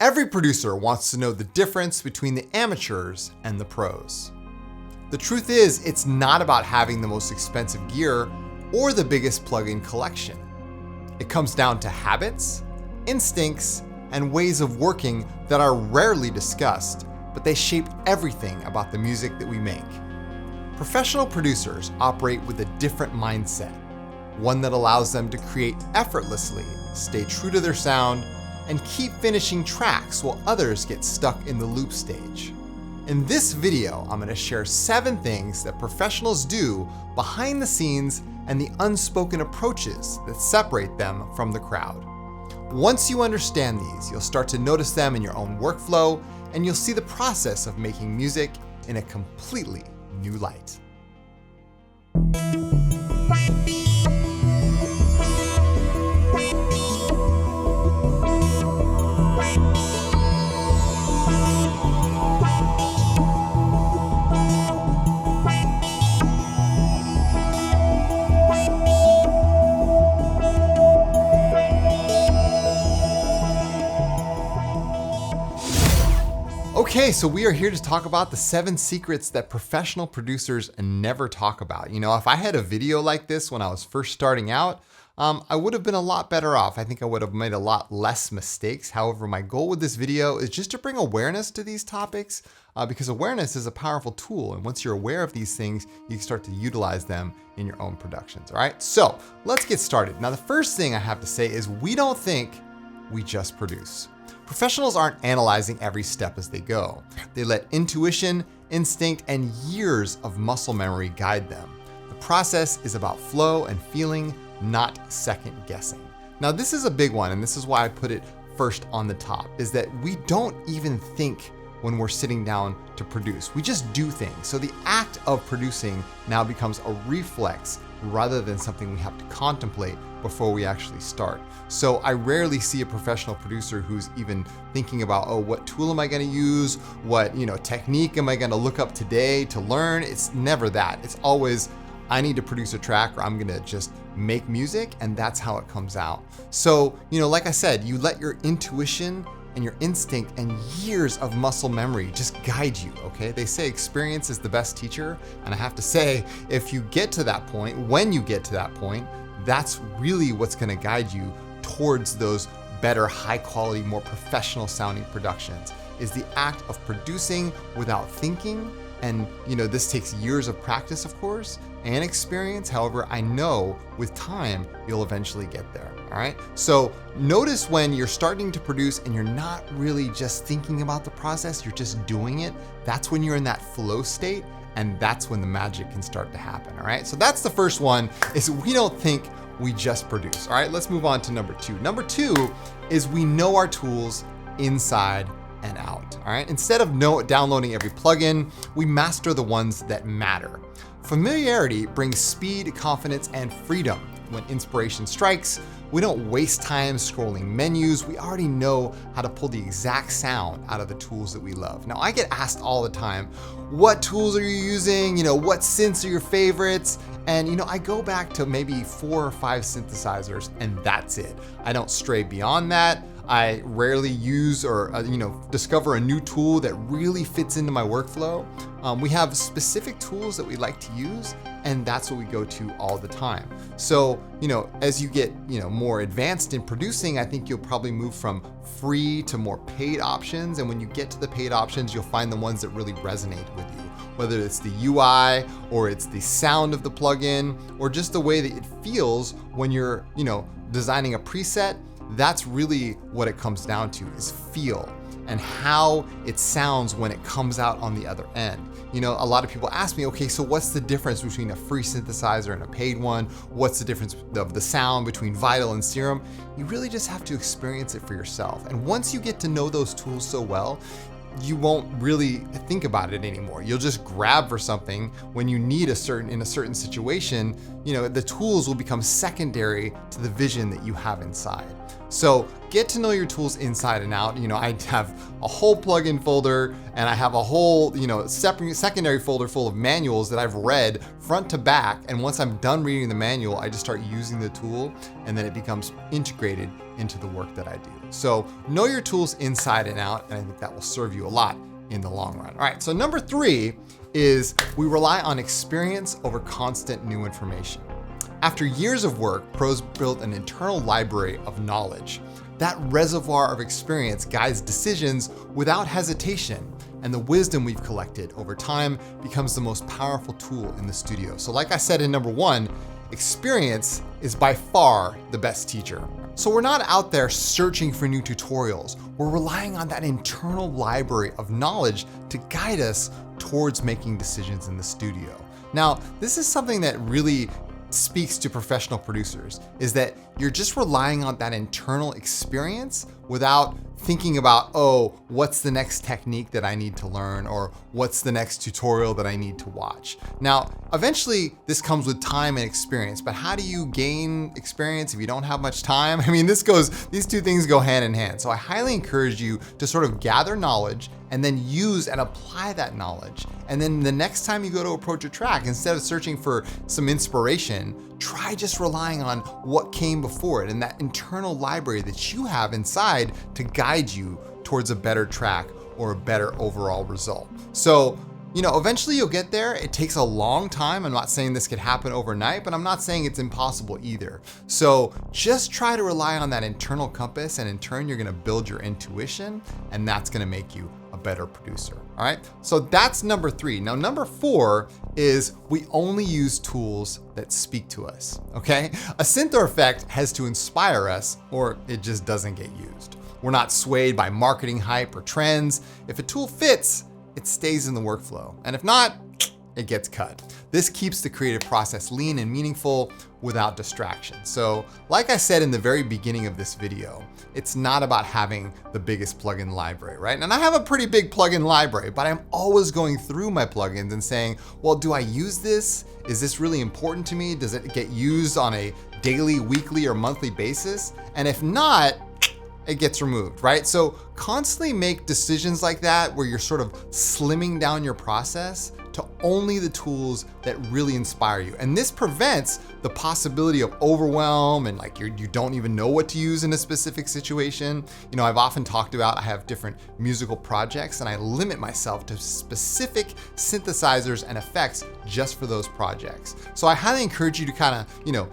Every producer wants to know the difference between the amateurs and the pros. The truth is, it's not about having the most expensive gear or the biggest plugin collection. It comes down to habits, instincts, and ways of working that are rarely discussed, but they shape everything about the music that we make. Professional producers operate with a different mindset, one that allows them to create effortlessly, stay true to their sound, and keep finishing tracks while others get stuck in the loop stage. In this video, I'm going to share 7 things that professionals do behind the scenes and the unspoken approaches that separate them from the crowd. Once you understand these, you'll start to notice them in your own workflow, and you'll see the process of making music in a completely new light. Okay, so we are here to talk about the 7 secrets that professional producers never talk about. You know, if I had a video like this when I was first starting out, I would have been a lot better off. I think I would have made a lot less mistakes. However, my goal with this video is just to bring awareness to these topics because awareness is a powerful tool. And once you're aware of these things, you can start to utilize them in your own productions. All right, so let's get started. Now, the first thing I have to say is we don't think, we just produce. Professionals aren't analyzing every step as they go. They let intuition, instinct, and years of muscle memory guide them. The process is about flow and feeling, not second guessing. Now, this is a big one, and this is why I put it first on the top, is that we don't even think when we're sitting down to produce. We just do things. So the act of producing now becomes a reflex rather than something we have to contemplate before we actually start. So I rarely see a professional producer who's even thinking about, oh, what tool am I gonna use? What, technique am I gonna look up today to learn? It's never that. It's always, I need to produce a track or I'm gonna just make music, and that's how it comes out. So, like I said, you let your intuition and your instinct and years of muscle memory just guide you, okay? They say experience is the best teacher, and I have to say, if you get to that point, when you get to that point, that's really what's gonna guide you towards those better, high quality, more professional sounding productions, is the act of producing without thinking. And this takes years of practice, of course, and experience. However, I know with time, you'll eventually get there, all right? So notice when you're starting to produce and you're not really just thinking about the process, you're just doing it. That's when you're in that flow state, and that's when the magic can start to happen, all right? So that's the first one, is we don't think, we just produce. All right, let's move on to number 2. Number 2 is we know our tools inside and out, all right? Instead of downloading every plugin, we master the ones that matter. Familiarity brings speed, confidence, and freedom. When inspiration strikes, we don't waste time scrolling menus. We already know how to pull the exact sound out of the tools that we love. Now, I get asked all the time, what tools are you using? What synths are your favorites? And I go back to maybe 4 or 5 synthesizers, and that's it. I don't stray beyond that. I rarely use or discover a new tool that really fits into my workflow. We have specific tools that we like to use, and that's what we go to all the time. So, as you get, more advanced in producing, I think you'll probably move from free to more paid options. And when you get to the paid options, you'll find the ones that really resonate with you, whether it's the UI or it's the sound of the plugin or just the way that it feels when you're, designing a preset. That's really what it comes down to, is feel and how it sounds when it comes out on the other end. A lot of people ask me, okay, so what's the difference between a free synthesizer and a paid one? What's the difference of the sound between Vital and Serum? You really just have to experience it for yourself. And once you get to know those tools so well, you won't really think about it anymore. You'll just grab for something when you need in a certain situation. The tools will become secondary to the vision that you have inside. So get to know your tools inside and out. I have a whole plugin folder, and I have a whole, separate secondary folder full of manuals that I've read front to back. And once I'm done reading the manual, I just start using the tool, and then it becomes integrated into the work that I do. So know your tools inside and out, and I think that will serve you a lot in the long run. All right, so number 3 is we rely on experience over constant new information. After years of work, pros built an internal library of knowledge. That reservoir of experience guides decisions without hesitation, and the wisdom we've collected over time becomes the most powerful tool in the studio. So like I said in number 1, experience is by far the best teacher. So we're not out there searching for new tutorials. We're relying on that internal library of knowledge to guide us towards making decisions in the studio. Now, this is something that really speaks to professional producers, is that you're just relying on that internal experience without thinking about, oh, what's the next technique that I need to learn, or what's the next tutorial that I need to watch. Now, eventually this comes with time and experience, but how do you gain experience if you don't have much time? I mean, these two things go hand in hand. So I highly encourage you to sort of gather knowledge and then use and apply that knowledge. And then the next time you go to approach a track, instead of searching for some inspiration, try just relying on what came before it and that internal library that you have inside to guide you towards a better track or a better overall result. So, eventually you'll get there. It takes a long time. I'm not saying this could happen overnight, but I'm not saying it's impossible either. So just try to rely on that internal compass, and in turn, you're gonna build your intuition, and that's gonna make you a better producer. All right, so that's number 3. Now, number 4 is we only use tools that speak to us, okay? A synth or effect has to inspire us, or it just doesn't get used. We're not swayed by marketing hype or trends. If a tool fits, it stays in the workflow. And if not, it gets cut. This keeps the creative process lean and meaningful without distraction. So like I said in the very beginning of this video, it's not about having the biggest plugin library, right? And I have a pretty big plugin library, but I'm always going through my plugins and saying, well, do I use this? Is this really important to me? Does it get used on a daily, weekly, or monthly basis? And if not, it gets removed, right? So constantly make decisions like that where you're sort of slimming down your process to only the tools that really inspire you. And this prevents the possibility of overwhelm and like you don't even know what to use in a specific situation. I've often talked about I have different musical projects and I limit myself to specific synthesizers and effects just for those projects. So I highly encourage you to kind of,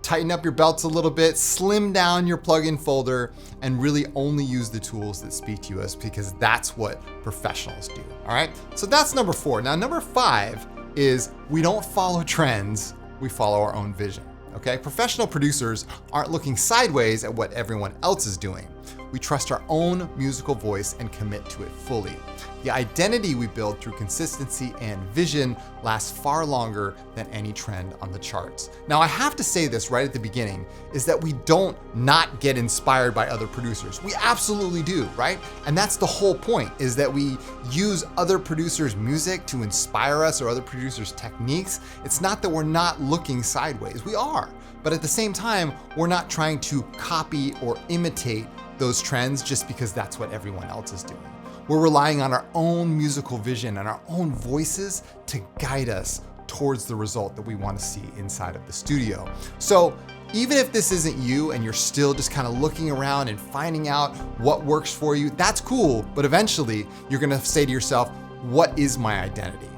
tighten up your belts a little bit, slim down your plugin folder, and really only use the tools that speak to us, because that's what professionals do. All right, so that's number 4. Now, number 5 is we don't follow trends, we follow our own vision. Okay, professional producers aren't looking sideways at what everyone else is doing. We trust our own musical voice and commit to it fully. The identity we build through consistency and vision lasts far longer than any trend on the charts. Now, I have to say this right at the beginning, is that we don't not get inspired by other producers. We absolutely do, right? And that's the whole point, is that we use other producers' music to inspire us, or other producers' techniques. It's not that we're not looking sideways. We are. But at the same time, we're not trying to copy or imitate those trends just because that's what everyone else is doing. We're relying on our own musical vision and our own voices to guide us towards the result that we want to see inside of the studio. So even if this isn't you and you're still just kind of looking around and finding out what works for you, that's cool. But eventually you're going to say to yourself, what is my identity?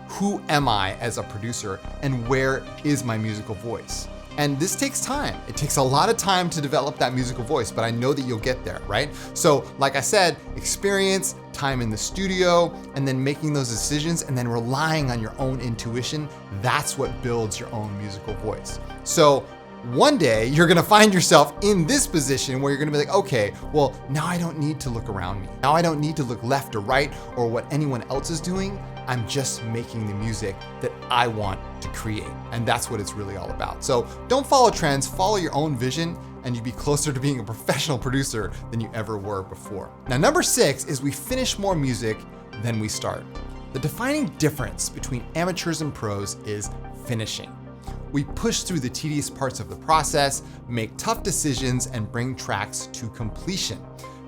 Who am I as a producer, and where is my musical voice? And this takes time. It takes a lot of time to develop that musical voice, but I know that you'll get there, right? So like I said, experience, time in the studio, and then making those decisions, and then relying on your own intuition, that's what builds your own musical voice. So one day you're gonna find yourself in this position where you're gonna be like, okay, well, now I don't need to look around me. Now I don't need to look left or right or what anyone else is doing. I'm just making the music that I want to create. And that's what it's really all about. So don't follow trends, follow your own vision, and you'll be closer to being a professional producer than you ever were before. Now, number 6 is we finish more music than we start. The defining difference between amateurs and pros is finishing. We push through the tedious parts of the process, make tough decisions, and bring tracks to completion.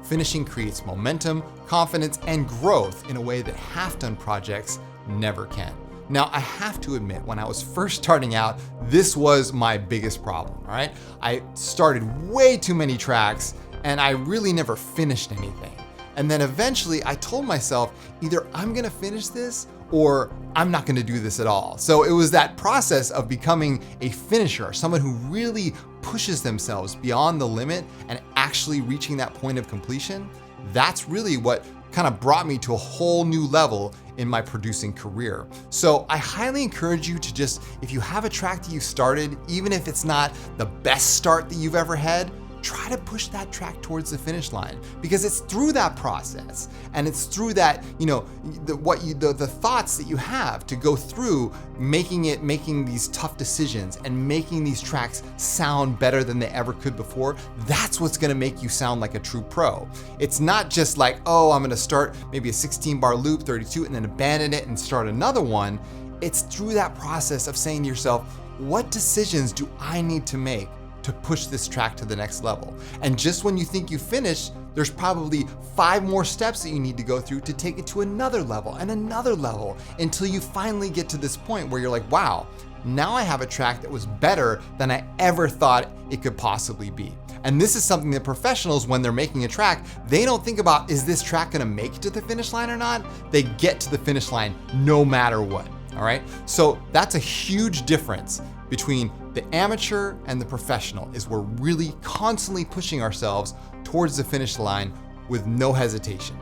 Finishing creates momentum, confidence, and growth in a way that half-done projects never can. Now, I have to admit, when I was first starting out, this was my biggest problem, all right? I started way too many tracks, and I really never finished anything. And then eventually I told myself, either I'm gonna finish this or I'm not gonna do this at all. So it was that process of becoming a finisher, someone who really pushes themselves beyond the limit and actually reaching that point of completion. That's really what kind of brought me to a whole new level in my producing career. So I highly encourage you to just, if you have a track that you started, even if it's not the best start that you've ever had, try to push that track towards the finish line, because it's through that process and it's through that, the thoughts that you have to go through making these tough decisions and making these tracks sound better than they ever could before. That's what's gonna make you sound like a true pro. It's not just like, oh, I'm gonna start maybe a 16 bar loop, 32, and then abandon it and start another one. It's through that process of saying to yourself, what decisions do I need to make to push this track to the next level? And just when you think you finished, there's probably 5 more steps that you need to go through to take it to another level and another level until you finally get to this point where you're like, wow, now I have a track that was better than I ever thought it could possibly be. And this is something that professionals, when they're making a track, they don't think about, is this track gonna make it to the finish line or not? They get to the finish line no matter what, all right? So that's a huge difference between the amateur and the professional, is we're really constantly pushing ourselves towards the finish line with no hesitation.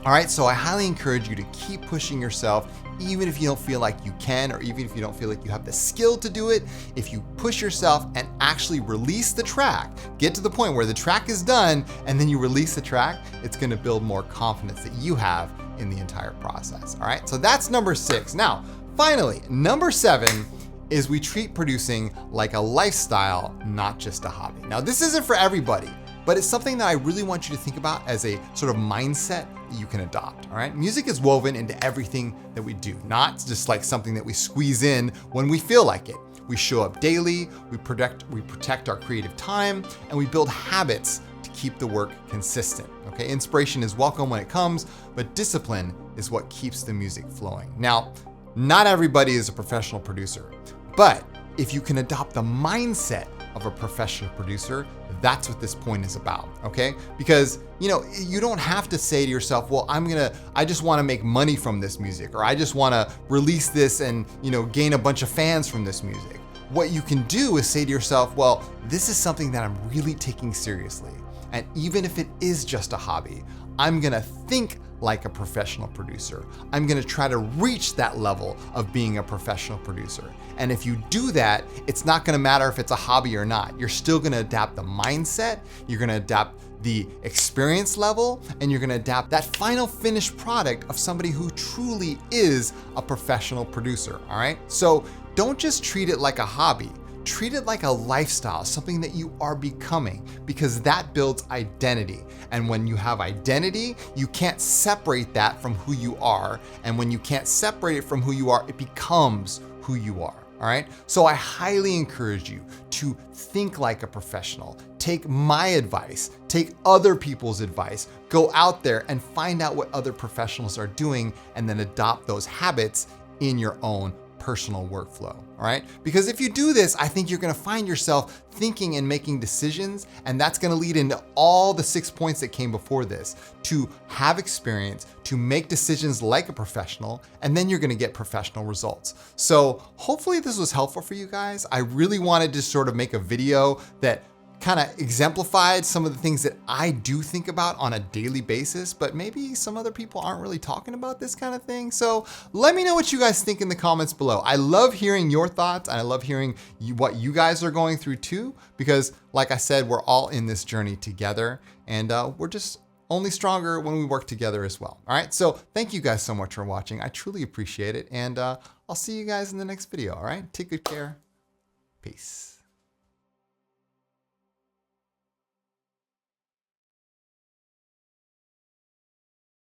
All right, so I highly encourage you to keep pushing yourself, even if you don't feel like you can, or even if you don't feel like you have the skill to do it. If you push yourself and actually release the track, get to the point where the track is done and then you release the track, it's gonna build more confidence that you have in the entire process. All right, so that's number 6. Now, finally, number 7 is we treat producing like a lifestyle, not just a hobby. Now, this isn't for everybody, but it's something that I really want you to think about as a sort of mindset that you can adopt, all right? Music is woven into everything that we do, not just like something that we squeeze in when we feel like it. We show up daily, we protect our creative time, and we build habits to keep the work consistent, okay? Inspiration is welcome when it comes, but discipline is what keeps the music flowing. Now, not everybody is a professional producer, but if you can adopt the mindset of a professional producer, that's what this point is about, okay? Because, you don't have to say to yourself, well, I just wanna make money from this music, or I just wanna release this and, gain a bunch of fans from this music. What you can do is say to yourself, well, this is something that I'm really taking seriously. And even if it is just a hobby, I'm gonna think like a professional producer. I'm gonna try to reach that level of being a professional producer. And if you do that, it's not gonna matter if it's a hobby or not. You're still gonna adapt the mindset, you're gonna adapt the experience level, and you're gonna adapt that final finished product of somebody who truly is a professional producer, all right? So don't just treat it like a hobby. Treat it like a lifestyle, something that you are becoming, because that builds identity. And when you have identity, you can't separate that from who you are. And when you can't separate it from who you are, it becomes who you are, all right? So I highly encourage you to think like a professional. Take my advice, take other people's advice, go out there and find out what other professionals are doing, and then adopt those habits in your own personal workflow, all right? Because if you do this, I think you're gonna find yourself thinking and making decisions, and that's gonna lead into all the 6 points that came before this, to have experience, to make decisions like a professional, and then you're gonna get professional results. So hopefully this was helpful for you guys. I really wanted to sort of make a video that kind of exemplified some of the things that I do think about on a daily basis, but maybe some other people aren't really talking about this kind of thing. So let me know what you guys think in the comments below. I love hearing your thoughts, and I love hearing what you guys are going through too, because like I said, we're all in this journey together, and we're just only stronger when we work together as well. All right, so thank you guys so much for watching. I truly appreciate it, and I'll see you guys in the next video, all right? Take good care. Peace.